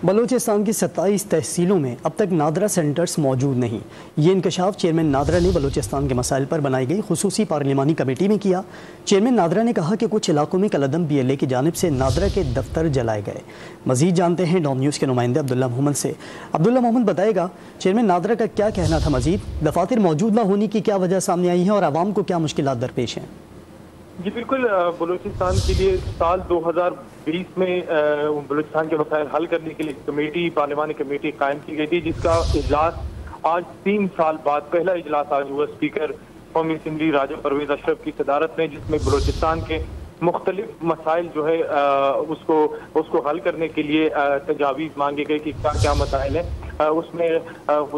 بلوچستان کی 27 تحصیلوں میں اب تک نادرا سینٹرز موجود نہیں۔ یہ انکشاف چیئرمین نادرا نے بلوچستان کے مسائل پر بنائی گئی خصوصی پارلیمانی کمیٹی میں کیا۔ چیئرمین نادرا نے کہا کہ کچھ علاقوں میں کالعدم BLA کی جانب سے نادرا کے دفتر جلائے گئے۔ مزید جانتے ہیں ڈوم نیوز کے نمائندے عبداللہ محمد سے۔ عبداللہ محمد بتائے گا چیئرمین نادرا کا کیا کہنا تھا، مزید دفاتر موجود نہ ہونے کی کیا وجہ سامنے آئی ہے اور عوام کو کیا مشکلات درپیش ہیں؟ جی بالکل، بلوچستان کے لیے سال 2020 میں بلوچستان کے مسائل حل کرنے کے لیے کمیٹی، پارلیمانی کمیٹی قائم کی گئی تھی، جس کا اجلاس آج 3 سال بعد پہلا اجلاس آج ہوا اسپیکر قومی اسمبلی راجہ پرویز اشرف کی صدارت میں، جس میں بلوچستان کے مختلف مسائل جو ہے اس کو حل کرنے کے لیے تجاویز مانگے گئے کہ کیا مسائل ہیں۔ اس میں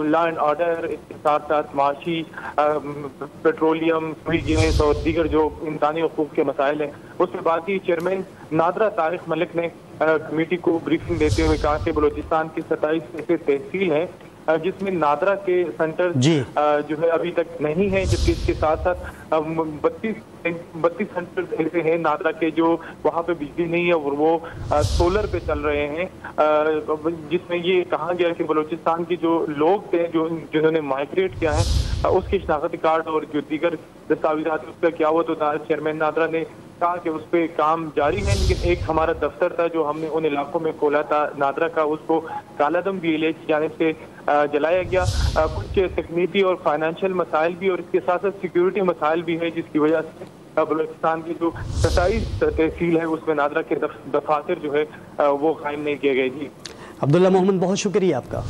لا اینڈ آرڈر، اس کے ساتھ ساتھ معاشی، پیٹرولیم، گیس اور دیگر جو انسانی حقوق کے مسائل ہیں اس میں بات کی۔ چیئرمین نادرا طارق ملک نے کمیٹی کو بریفنگ دیتے ہوئے کہا کہ بلوچستان کی 27 ایسے تحصیل ہیں جس میں نادرا کے سینٹر جو ہے ابھی تک نہیں ہے، جبکہ اس کے ساتھ ساتھ 32 سینٹر ایسے ہیں نادرا کے جو وہاں پہ بجلی نہیں ہے اور وہ سولر پہ چل رہے ہیں، جس میں یہ کہا گیا کہ بلوچستان کے جو لوگ تھے جنہوں نے مائگریٹ کیا ہے اس کے شناختی کارڈ اور جو دیگر دستاویزات اس کا کیا ہوا، تو چیئرمین نادرا نے کہا کہ اس پہ کام جاری ہے، لیکن ایک ہمارا دفتر تھا جو ہم نے ان علاقوں میں کھولا تھا نادرا کا، اس کو کالعدم BLA کی جانب سے جلایا گیا۔ کچھ تکنیکی اور فائنینشیل مسائل بھی اور اس کے ساتھ ساتھ سیکیورٹی مسائل بھی ہے، جس کی وجہ سے بلوچستان کی جو 27 تحصیل ہے اس میں نادرا کے دفاتر جو ہے وہ قائم نہیں کیے گئے۔ جی عبداللہ محمد، بہت شکریہ آپ کا۔